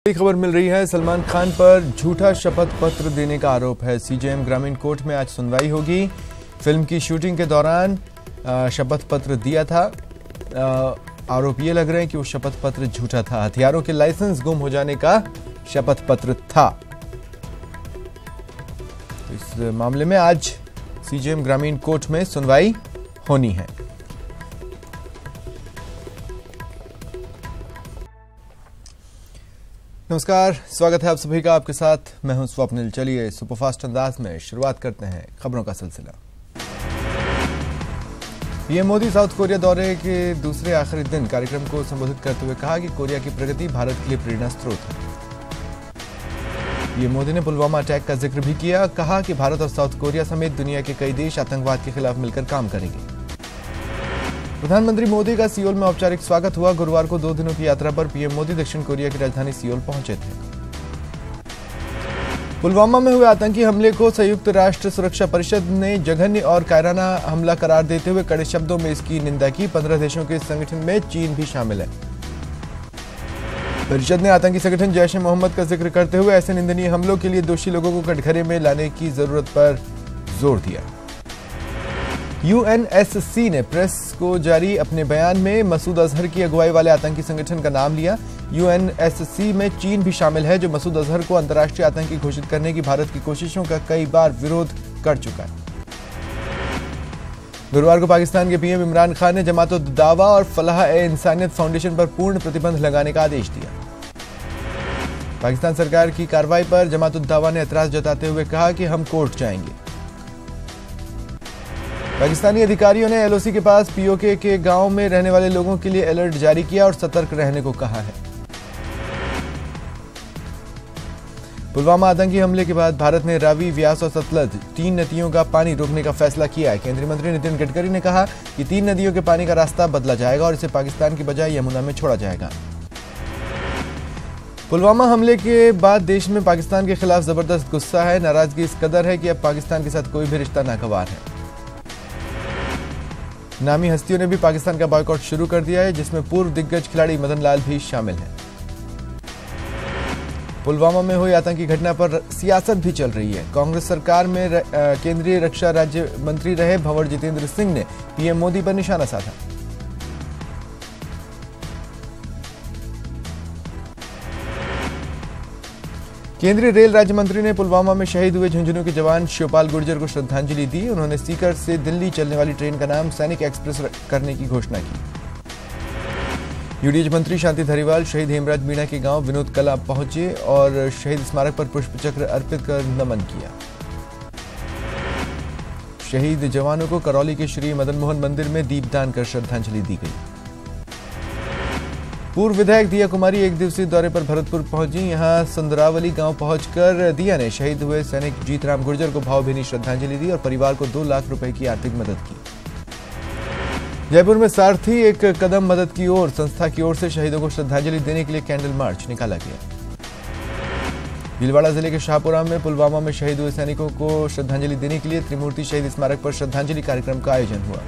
बड़ी खबर मिल रही है। सलमान खान पर झूठा शपथ पत्र देने का आरोप है। सीजेएम ग्रामीण कोर्ट में आज सुनवाई होगी। फिल्म की शूटिंग के दौरान शपथ पत्र दिया था। आरोप ये लग रहे हैं कि वो शपथ पत्र झूठा था। हथियारों के लाइसेंस गुम हो जाने का शपथ पत्र था। तो इस मामले में आज सीजेएम ग्रामीण कोर्ट में सुनवाई होनी है। नमस्कार, स्वागत है आप सभी का। आपके साथ मैं हूं स्वप्निल। चलिए सुपरफास्ट अंदाज में शुरुआत करते हैं खबरों का सिलसिला। पीएम मोदी साउथ कोरिया दौरे के दूसरे आखिरी दिन कार्यक्रम को संबोधित करते हुए कहा कि कोरिया की प्रगति भारत के लिए प्रेरणा स्रोत है। पीएम मोदी ने पुलवामा अटैक का जिक्र भी किया। कहा कि भारत और साउथ कोरिया समेत दुनिया के कई देश आतंकवाद के खिलाफ मिलकर काम करेंगे। प्रधानमंत्री मोदी का सियोल में औपचारिक स्वागत हुआ। गुरुवार को 2 दिनों की यात्रा पर पीएम मोदी दक्षिण कोरिया की राजधानी सियोल पहुंचे थे। पुलवामा में हुए आतंकी हमले को संयुक्त राष्ट्र सुरक्षा परिषद ने जघन्य और कायराना हमला करार देते हुए कड़े शब्दों में इसकी निंदा की। 15 देशों के संगठन में चीन भी शामिल है। परिषद ने आतंकी संगठन जैश ए मोहम्मद का जिक्र करते हुए ऐसे निंदनीय हमलों के लिए दोषी लोगों को कटघरे में लाने की जरूरत पर जोर दिया। यूएनएससी ने प्रेस को जारी अपने बयान में मसूद अजहर की अगुवाई वाले आतंकी संगठन का नाम लिया। यूएनएससी में चीन भी शामिल है, जो मसूद अजहर को अंतर्राष्ट्रीय आतंकी घोषित करने की भारत की कोशिशों का कई बार विरोध कर चुका है। गुरुवार को पाकिस्तान के पीएम इमरान खान ने जमात-उद-दावा और फलाह-ए-इंसानियत फाउंडेशन पर पूर्ण प्रतिबंध लगाने का आदेश दिया। पाकिस्तान सरकार की कार्रवाई पर जमात-उद-दावा ने एतराज जताते हुए कहा कि हम कोर्ट जाएंगे। पाकिस्तानी अधिकारियों ने एलओसी के पास पीओके के गांव में रहने वाले लोगों के लिए अलर्ट जारी किया और सतर्क रहने को कहा है। पुलवामा आतंकी हमले के बाद भारत ने रावी, व्यास और सतलज 3 नदियों का पानी रोकने का फैसला किया है। केंद्रीय मंत्री नितिन गडकरी ने कहा कि 3 नदियों के पानी का रास्ता बदला जाएगा और इसे पाकिस्तान की बजाय यमुना में छोड़ा जाएगा। पुलवामा हमले के बाद देश में पाकिस्तान के खिलाफ जबरदस्त गुस्सा है। नाराजगी इस कदर है कि अब पाकिस्तान के साथ कोई भी रिश्ता नागवार है। नामी हस्तियों ने भी पाकिस्तान का बॉयकॉट शुरू कर दिया है, जिसमें पूर्व दिग्गज खिलाड़ी मदन लाल भी शामिल हैं। पुलवामा में हुई आतंकी घटना पर सियासत भी चल रही है। कांग्रेस सरकार में केंद्रीय रक्षा राज्य मंत्री रहे भंवर जितेंद्र सिंह ने पीएम मोदी पर निशाना साधा। केंद्रीय रेल राज्य मंत्री ने पुलवामा में शहीद हुए झुंझुनू के जवान शिवपाल गुर्जर को श्रद्धांजलि दी। उन्होंने सीकर से दिल्ली चलने वाली ट्रेन का नाम सैनिक एक्सप्रेस करने की घोषणा की। यूडीएच मंत्री शांति धारीवाल शहीद हेमराज मीणा के गांव विनोद कला पहुंचे और शहीद स्मारक पर पुष्पचक्र अर्पित कर नमन किया। शहीद जवानों को करौली के श्री मदन मोहन मंदिर में दीपदान कर श्रद्धांजलि दी गई। पूर्व विधायक दिया कुमारी 1 दिवसीय दौरे पर भरतपुर पहुंची। यहां सुंदरावली गांव पहुंचकर दिया ने शहीद हुए सैनिक जीतराम गुर्जर को भावभीनी श्रद्धांजलि दी और परिवार को 2 लाख रुपए की आर्थिक मदद की। जयपुर में सारथी एक कदम मदद की ओर संस्था की ओर से शहीदों को श्रद्धांजलि देने के लिए कैंडल मार्च निकाला गया। भीलवाड़ा जिले के शाहपुरा में पुलवामा में शहीद हुए सैनिकों को श्रद्धांजलि देने के लिए त्रिमूर्ति शहीद स्मारक पर श्रद्धांजलि कार्यक्रम का आयोजन हुआ।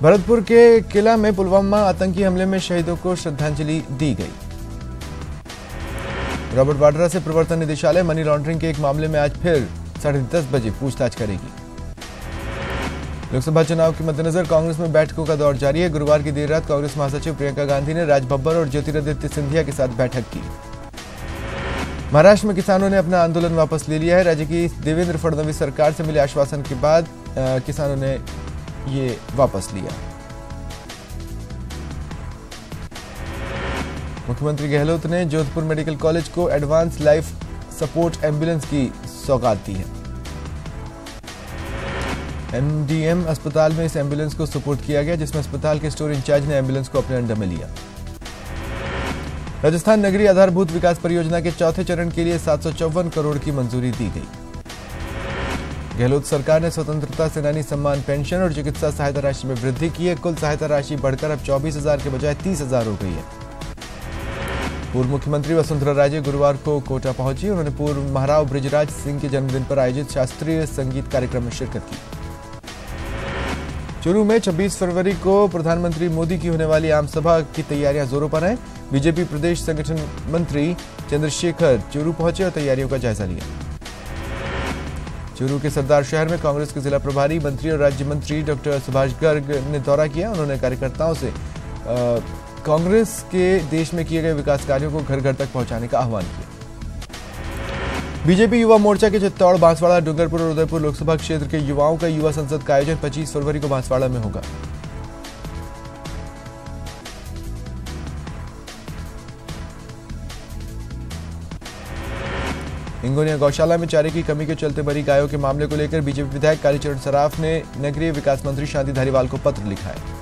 भरतपुर के किला में पुलवामा आतंकी हमले में शहीदों को श्रद्धांजलि दी गई। रॉबर्ट वाड्रा से प्रवर्तन निदेशालय मनी लॉन्ड्रिंग के एक मामले में आज फिर 10:30 बजे पूछताछ करेगी। लोकसभा चुनाव के मद्देनजर कांग्रेस में बैठकों का दौर जारी है। गुरुवार की देर रात कांग्रेस महासचिव प्रियंका गांधी ने राज बब्बर और ज्योतिरादित्य सिंधिया के साथ बैठक की। महाराष्ट्र में किसानों ने अपना आंदोलन वापस ले लिया है। राज्य की देवेंद्र फडणवीस सरकार से मिले आश्वासन के बाद किसानों ने ये वापस लिया। मुख्यमंत्री गहलोत ने जोधपुर मेडिकल कॉलेज को एडवांस लाइफ सपोर्ट एम्बुलेंस की सौगात दी है। एमडीएम अस्पताल में इस एम्बुलेंस को सुपुर्द किया गया, जिसमें अस्पताल के स्टोर इंचार्ज ने एम्बुलेंस को अपने अंडर में लिया। राजस्थान नगरीय आधारभूत विकास परियोजना के 4थे चरण के लिए 754 करोड़ की मंजूरी दी गई। गहलोत सरकार ने स्वतंत्रता सेनानी सम्मान पेंशन और चिकित्सा सहायता राशि में वृद्धि की है। कुल सहायता राशि बढ़कर अब 24,000 के बजाय 30,000 हो गई है। पूर्व मुख्यमंत्री वसुंधरा राजे गुरुवार को कोटा पहुंची। उन्होंने पूर्व महाराव बृजराज सिंह के जन्मदिन पर आयोजित शास्त्रीय संगीत कार्यक्रम में शिरकत की। चुरू में 26 फरवरी को प्रधानमंत्री मोदी की होने वाली आम सभा की तैयारियां जोरों पर हैं। बीजेपी प्रदेश संगठन मंत्री चंद्रशेखर चूरू पहुंचे और तैयारियों का जायजा लिया। चूरू के सरदार शहर में कांग्रेस के जिला प्रभारी मंत्री और राज्य मंत्री डॉक्टर सुभाष गर्ग ने दौरा किया। उन्होंने कार्यकर्ताओं से कांग्रेस के देश में किए गए विकास कार्यों को घर घर तक पहुंचाने का आह्वान किया। बीजेपी युवा मोर्चा के चित्तौड़, बांसवाड़ा, डूंगरपुर और उदयपुर लोकसभा क्षेत्र के युवाओं का युवा संसद का आयोजन 25 फरवरी को बांसवाड़ा में होगा। हिंगोनिया गौशाला में चारे की कमी के चलते मरी गायों के मामले को लेकर बीजेपी विधायक कालीचरण सराफ ने नगरीय विकास मंत्री शांति धारीवाल को पत्र लिखा है।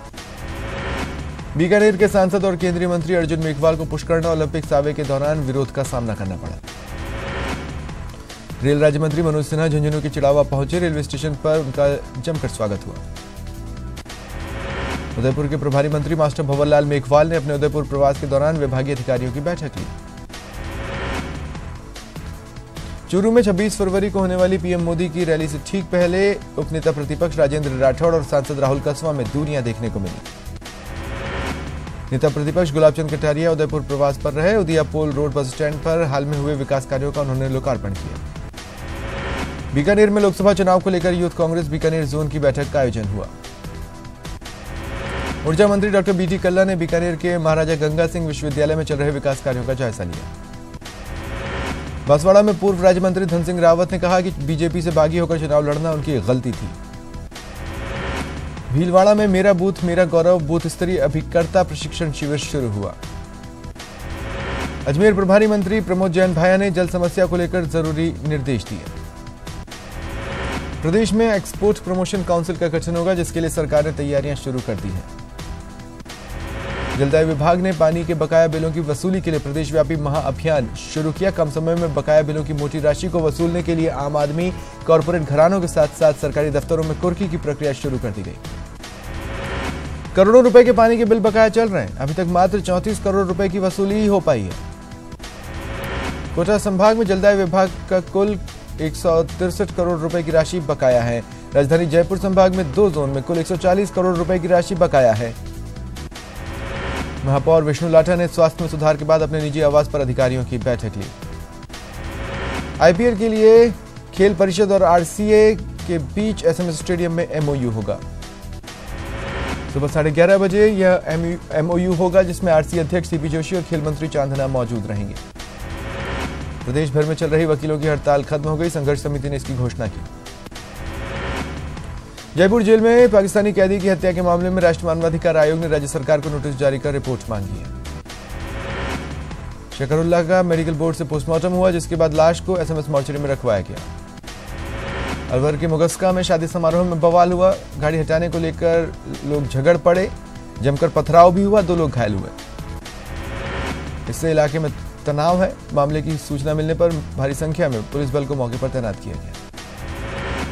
बीकानेर के सांसद और केंद्रीय मंत्री अर्जुन मेघवाल को पुष्करना ओलंपिक सावे के दौरान विरोध का सामना करना पड़ा। रेल राज्य मंत्री मनोज सिन्हा झुंझुनू के चिड़ावा पहुंचे। रेलवे स्टेशन पर उनका जमकर स्वागत हुआ। उदयपुर के प्रभारी मंत्री मास्टर भंवरलाल मेघवाल ने अपने उदयपुर प्रवास के दौरान विभागीय अधिकारियों की बैठक ली। चूरू में 26 फरवरी को होने वाली पीएम मोदी की रैली से ठीक पहले उपनेता प्रतिपक्ष राजेंद्र राठौड़ और सांसद राहुल कस्वां में दूरियां देखने को मिली। नेता प्रतिपक्ष गुलाबचंद कटारिया उदयपुर प्रवास पर रहे। उदिया पोल रोड बस स्टैंड पर हाल में हुए विकास कार्यों का उन्होंने लोकार्पण किया। बीकानेर में लोकसभा चुनाव को लेकर यूथ कांग्रेस बीकानेर जोन की बैठक का आयोजन हुआ। ऊर्जा मंत्री डॉक्टर बीटी कल्ला ने बीकानेर के महाराजा गंगा सिंह विश्वविद्यालय में चल रहे विकास कार्यों का जायजा लिया। बांसवाड़ा में पूर्व राज्य मंत्री धन सिंह रावत ने कहा कि बीजेपी से बागी होकर चुनाव लड़ना उनकी गलती थी। भीलवाड़ा में मेरा बूथ मेरा गौरव बूथ स्तरीय अभिकर्ता प्रशिक्षण शिविर शुरू हुआ। अजमेर प्रभारी मंत्री प्रमोद जैन भाया ने जल समस्या को लेकर जरूरी निर्देश दिए। प्रदेश में एक्सपोर्ट प्रमोशन काउंसिल का गठन होगा, जिसके लिए सरकार ने तैयारियां शुरू कर दी हैं। जलदाय विभाग ने पानी के बकाया बिलों की वसूली के लिए प्रदेशव्यापी महाअभियान शुरू किया। कम समय में बकाया बिलों की मोटी राशि को वसूलने के लिए आम आदमी, कॉर्पोरेट घरानों के साथ साथ सरकारी दफ्तरों में कुर्की की प्रक्रिया शुरू कर दी गई। करोड़ों रुपए के पानी के बिल बकाया चल रहे हैं। अभी तक मात्र 34 करोड़ रुपए की वसूली ही हो पाई है। कोटा संभाग में जलदाय विभाग का कुल 163 करोड़ रुपए की राशि बकाया है। राजधानी जयपुर संभाग में 2 जोन में कुल 140 करोड़ रुपए की राशि बकाया है। महापौर विष्णु लाठा ने स्वास्थ्य में सुधार के बाद अपने निजी आवास पर अधिकारियों की बैठक ली। आईपीएल के लिए खेल परिषद और आरसीए के बीच एसएमएस स्टेडियम में एमओयू होगा। सुबह 11:30 बजे यह एमओयू होगा, जिसमें आरसीए अध्यक्ष सीपी जोशी और खेल मंत्री चांदना मौजूद रहेंगे। प्रदेश भर में चल रही वकीलों की हड़ताल खत्म हो गई। संघर्ष समिति ने इसकी घोषणा की। जयपुर जेल में पाकिस्तानी कैदी की हत्या के मामले में राष्ट्रीय मानवाधिकार आयोग ने राज्य सरकार को नोटिस जारी कर रिपोर्ट मांगी है। शकरुल्लाह का मेडिकल बोर्ड से पोस्टमार्टम हुआ, जिसके बाद लाश को एसएमएस मॉर्चरी में रखवाया गया। अलवर के मुगस्का में शादी समारोह में बवाल हुआ। गाड़ी हटाने को लेकर लोग झगड़ पड़े, जमकर पथराव भी हुआ, 2 लोग घायल हुए। इससे इलाके में तनाव है। मामले की सूचना मिलने पर भारी संख्या में पुलिस बल को मौके पर तैनात किया गया।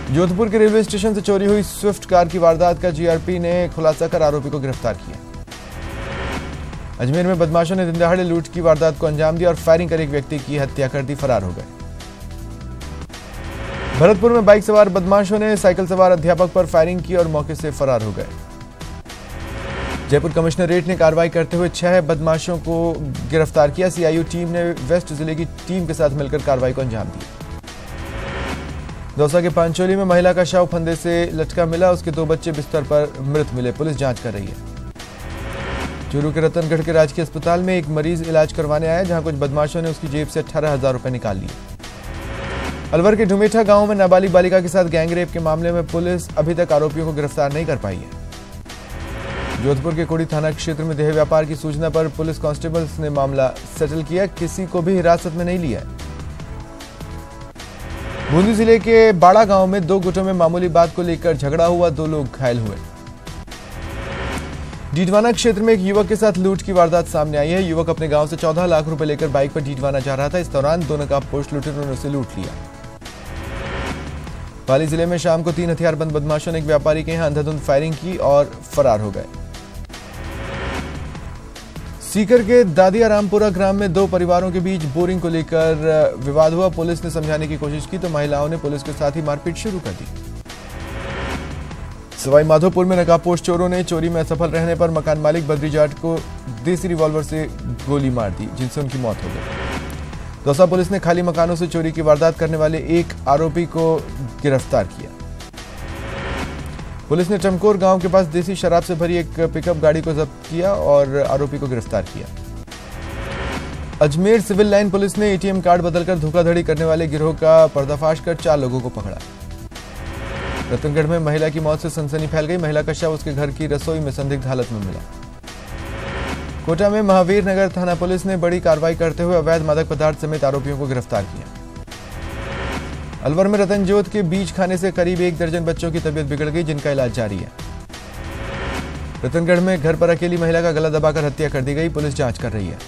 जोधपुर के रेलवे स्टेशन से चोरी हुई स्विफ्ट कार की वारदात का जीआरपी ने खुलासा कर आरोपी को गिरफ्तार किया। अजमेर में बदमाशों ने दिनदहाड़े लूट की वारदात को अंजाम दिया और फायरिंग कर एक व्यक्ति की हत्या कर दी, फरार हो गए। भरतपुर में बाइक सवार बदमाशों ने साइकिल सवार अध्यापक पर फायरिंग की और मौके से फरार हो गए। जयपुर कमिश्नरेट ने कार्रवाई करते हुए 6 बदमाशों को गिरफ्तार किया। सीआईयू टीम ने वेस्ट जिले की टीम के साथ मिलकर कार्रवाई को अंजाम दिया। दौसा के पांचोली में महिला का शव फंदे से लटका मिला। उसके 2 बच्चे बिस्तर पर मृत मिले। पुलिस जांच कर रही है। चूरू के रतनगढ़ के राजकीय अस्पताल में एक मरीज इलाज करवाने आया, जहां कुछ बदमाशों ने उसकी जेब से 18,000 रुपए निकाल लिए। अलवर के ढुमेठा गांव में नाबालिग बालिका के साथ गैंगरेप के मामले में पुलिस अभी तक आरोपियों को गिरफ्तार नहीं कर पाई है। जोधपुर के कोड़ी थाना क्षेत्र में देह व्यापार की सूचना पर पुलिस कांस्टेबल्स ने मामला सेटल किया। किसी को भी हिरासत में नहीं लिया। बूंदी जिले के बाड़ा गांव में 2 गुटों में मामूली बात को लेकर झगड़ा हुआ, 2 लोग घायल हुए। डीडवाना क्षेत्र में एक युवक के साथ लूट की वारदात सामने आई है। युवक अपने गांव से 14 लाख रुपए लेकर बाइक पर डीडवाना जा रहा था। इस दौरान 2 नकाबपोश लुटेरों ने उसे लूट लिया। पाली जिले में शाम को 3 हथियारबंद बदमाशों ने एक व्यापारी के यहां अंधाधुंध फायरिंग की और फरार हो गए। सीकर के दादिया रामपुरा ग्राम में 2 परिवारों के बीच बोरिंग को लेकर विवाद हुआ। पुलिस ने समझाने की कोशिश की तो महिलाओं ने पुलिस के साथ ही मारपीट शुरू कर दी। सवाई माधोपुर में नकाबपोश चोरों ने चोरी में असफल रहने पर मकान मालिक बद्री जाट को देसी रिवॉल्वर से गोली मार दी, जिनसे उनकी मौत हो गई। दौसा पुलिस ने खाली मकानों से चोरी की वारदात करने वाले एक आरोपी को गिरफ्तार किया। पुलिस ने चमकोर गांव के पास देसी शराब से भरी एक पिकअप गाड़ी को जब्त किया और आरोपी को गिरफ्तार किया। अजमेर सिविल लाइन पुलिस ने एटीएम कार्ड बदलकर धोखाधड़ी करने वाले गिरोह का पर्दाफाश कर 4 लोगों को पकड़ा। रतनगढ़ में महिला की मौत से सनसनी फैल गई। महिला का शव उसके घर की रसोई में संदिग्ध हालत में मिला। कोटा में महावीर नगर थाना पुलिस ने बड़ी कार्रवाई करते हुए अवैध मादक पदार्थ समेत आरोपियों को गिरफ्तार किया। अलवर में रतनजोत के बीज खाने से करीब 1 दर्जन बच्चों की तबीयत बिगड़ गई, जिनका इलाज जारी है। रतनगढ़ में घर पर अकेली महिला का गला दबाकर हत्या कर दी गई, पुलिस जांच कर रही है।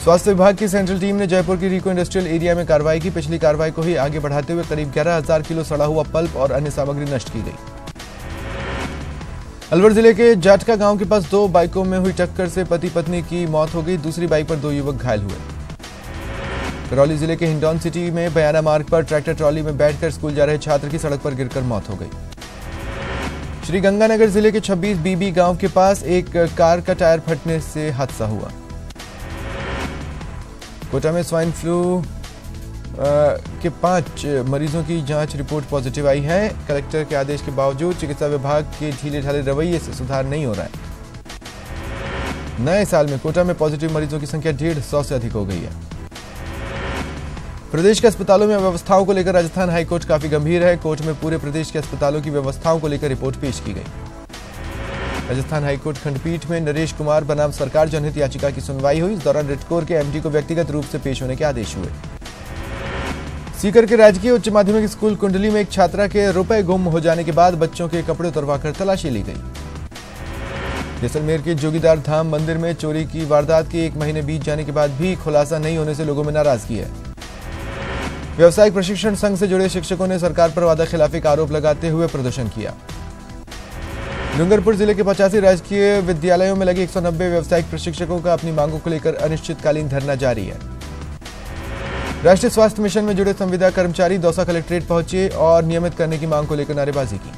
स्वास्थ्य विभाग की सेंट्रल टीम ने जयपुर की रिको इंडस्ट्रियल एरिया में कार्रवाई की। पिछली कार्रवाई को ही आगे बढ़ाते हुए करीब 11,000 किलो सड़ा हुआ पल्प और अन्य सामग्री नष्ट की गई। अलवर जिले के जाटका गांव के पास 2 बाइकों में हुई टक्कर से पति पत्नी की मौत हो गई। दूसरी बाइक पर 2 युवक घायल हुए। करौली जिले के हिंडौन सिटी में बयाना मार्ग पर ट्रैक्टर ट्रॉली में बैठकर स्कूल जा रहे छात्र की सड़क पर गिरकर मौत हो गई। श्रीगंगानगर जिले के 26 बीबी गांव के पास एक कार का टायर फटने से हादसा हुआ। कोटा में स्वाइन फ्लू के 5 मरीजों की जांच रिपोर्ट पॉजिटिव आई है। कलेक्टर के आदेश के बावजूद चिकित्सा विभाग के ढीले ढाले रवैये से सुधार नहीं हो रहा है। नए साल में कोटा में पॉजिटिव मरीजों की संख्या 150 से अधिक हो गई है। प्रदेश के अस्पतालों में व्यवस्थाओं को लेकर राजस्थान हाईकोर्ट काफी गंभीर है। कोर्ट में पूरे प्रदेश के अस्पतालों की व्यवस्थाओं को लेकर रिपोर्ट पेश की गई। राजस्थान हाईकोर्ट खंडपीठ में नरेश कुमार बनाम सरकार जनहित याचिका की सुनवाई हुई। इस दौरान रिटकोर के एमडी को व्यक्तिगत रूप से पेश होने के आदेश हुए। सीकर के राजकीय उच्च माध्यमिक स्कूल कुंडली में एक छात्रा के रुपए गुम हो जाने के बाद बच्चों के कपड़े उतरवाकर तलाशी ली गई। जैसलमेर के जोगीदार धाम मंदिर में चोरी की वारदात के 1 महीने बीत जाने के बाद भी खुलासा नहीं होने से लोगों में नाराजगी है। व्यावसायिक प्रशिक्षण संघ से जुड़े शिक्षकों ने सरकार पर वादाखिलाफी का आरोप लगाते हुए प्रदर्शन किया। डूंगरपुर जिले के 85 राजकीय विद्यालयों में लगे 190 व्यावसायिक प्रशिक्षकों का अपनी मांगों को लेकर अनिश्चितकालीन धरना जारी है। राष्ट्रीय स्वास्थ्य मिशन में जुड़े संविदा कर्मचारी दौसा कलेक्ट्रेट पहुंचे और नियमित करने की मांग को लेकर नारेबाजी की।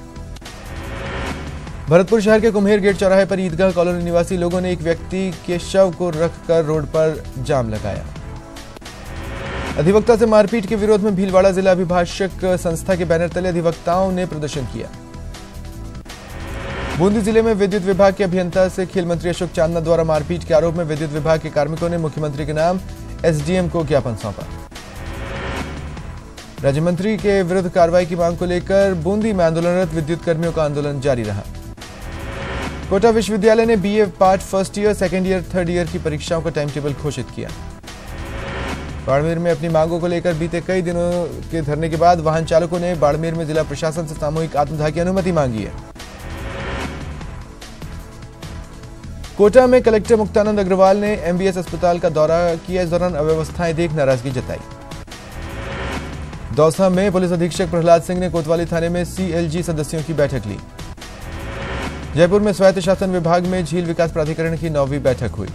भरतपुर शहर के कुम्हेर गेट चौराहे पर ईदगाह कॉलोनी निवासी लोगों ने एक व्यक्ति के शव को रखकर रोड पर जाम लगाया। अधिवक्ता से मारपीट के विरोध में भीलवाड़ा जिला अभिभाषक संस्था के बैनर तले अधिवक्ताओं ने प्रदर्शन किया। बूंदी जिले में विद्युत विभाग के अभियंता से खेल मंत्री अशोक चांदना द्वारा मारपीट के आरोप में विद्युत विभाग के कार्मिकों ने मुख्यमंत्री के नाम एसडीएम को ज्ञापन सौंपा। राज्य मंत्री के विरुद्ध कार्रवाई की मांग को लेकर बूंदी में आंदोलनरत विद्युत कर्मियों का आंदोलन जारी रहा। कोटा विश्वविद्यालय ने BA part first year, second year, third year की परीक्षाओं का टाइम टेबल घोषित किया। बाड़मेर में अपनी मांगों को लेकर बीते कई दिनों के धरने के बाद वाहन चालकों ने बाड़मेर में जिला प्रशासन से सामूहिक आत्मदाह की अनुमति मांगी है। कोटा में कलेक्टर मुक्तानंद अग्रवाल ने एमबीएस अस्पताल का दौरा किया। इस दौरान अव्यवस्थाएं देख नाराजगी जताई। दौसा में पुलिस अधीक्षक प्रहलाद सिंह ने कोतवाली थाने में सीएलजी सदस्यों की बैठक ली। जयपुर में स्वायत्त शासन विभाग में झील विकास प्राधिकरण की 9वीं बैठक हुई।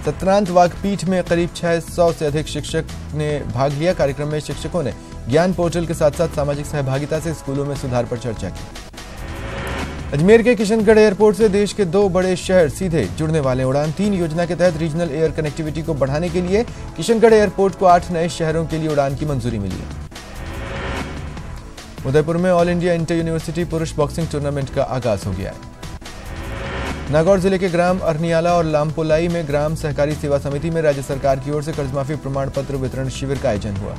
सत्रांत वाकपीठ में करीब 600 से अधिक शिक्षक ने भाग लिया। कार्यक्रम में शिक्षकों ने ज्ञान पोर्टल के साथ साथ सामाजिक सहभागिता से स्कूलों में सुधार पर चर्चा की। अजमेर के किशनगढ़ एयरपोर्ट से देश के 2 बड़े शहर सीधे जुड़ने वाले उड़ान 3 योजना के तहत रीजनल एयर कनेक्टिविटी को बढ़ाने के लिए किशनगढ़ एयरपोर्ट को 8 नए शहरों के लिए उड़ान की मंजूरी मिली है। उदयपुर में ऑल इंडिया इंटर यूनिवर्सिटी पुरुष बॉक्सिंग टूर्नामेंट का आगाज हो गया है। नागौर जिले के ग्राम अरनियाला और लामपोलाई में ग्राम सहकारी सेवा समिति में राज्य सरकार की ओर से कर्जमाफी प्रमाण पत्र वितरण शिविर का आयोजन हुआ।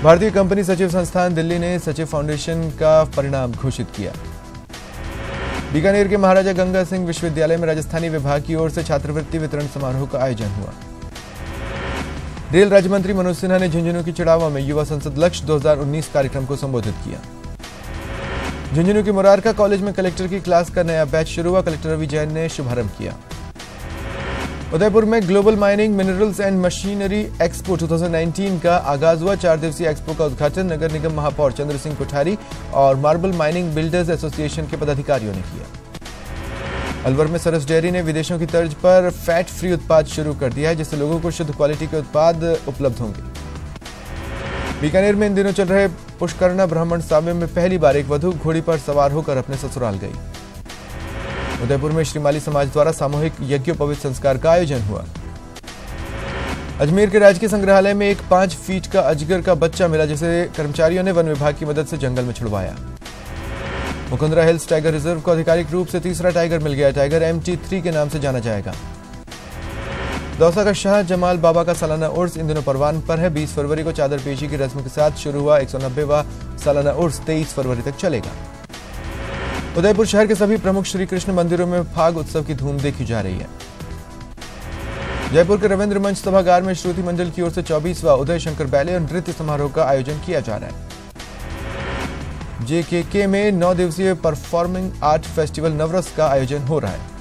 भारतीय कंपनी सचिव संस्थान दिल्ली ने सचिव फाउंडेशन का परिणाम घोषित किया। बीकानेर के महाराजा गंगा सिंह विश्वविद्यालय में राजस्थानी विभाग की ओर से छात्रवृत्ति वितरण समारोह का आयोजन हुआ। रेल राज्य मंत्री मनोज सिन्हा ने झुंझुनू की चिड़ावा में युवा संसद लक्ष्य 2019 कार्यक्रम को संबोधित किया। झुंझुनू के मुरारका कॉलेज में कलेक्टर की क्लास का नया बैच शुरू हुआ। कलेक्टर रवि जैन ने शुभारंभ किया। उदयपुर में global mining minerals and machinery expo 2019 का आगाज हुआ। 4 दिवसीय एक्सपो का उद्घाटन नगर निगम महापौर चंद्र सिंह कोठारी और मार्बल माइनिंग बिल्डर्स एसोसिएशन के पदाधिकारियों ने किया। अलवर में सरस डेयरी ने विदेशों की तर्ज पर फैट फ्री उत्पाद शुरू कर दिया है, जिससे लोगों को शुद्ध क्वालिटी के उत्पाद उपलब्ध होंगे। बीकानेर में इन दिनों चल रहे पुष्करणा ब्राह्मण साम्य में पहली बार एक वधू घोड़ी पर सवार होकर अपने ससुराल गई। उदयपुर में श्रीमाली समाज द्वारा सामूहिक यज्ञोपवीत संस्कार का आयोजन हुआ। अजमेर के राजकीय संग्रहालय में एक 5 फीट का अजगर का बच्चा मिला, जिसे कर्मचारियों ने वन विभाग की मदद से जंगल में छुड़वाया। मुकुंदरा हिल्स टाइगर रिजर्व को आधिकारिक रूप से तीसरा टाइगर मिल गया। टाइगर MT3 के नाम से जाना जाएगा। दौसा का शाह जमाल बाबा का सालाना उर्स इन दिनों परवान पर है। 20 फरवरी को चादर पेशी की रस्म के साथ शुरू हुआ 190वां सालाना उर्स 23 फरवरी तक चलेगा। उदयपुर शहर के सभी प्रमुख श्री कृष्ण मंदिरों में फाग उत्सव की धूम देखी जा रही है। जयपुर के रविंद्र मंच सभागार में श्रुति मंडल की ओर से 24वां उदय शंकर बैले और नृत्य समारोह का आयोजन किया जा रहा है। JKK में 9 दिवसीय परफॉर्मिंग आर्ट फेस्टिवल नवरस का आयोजन हो रहा है।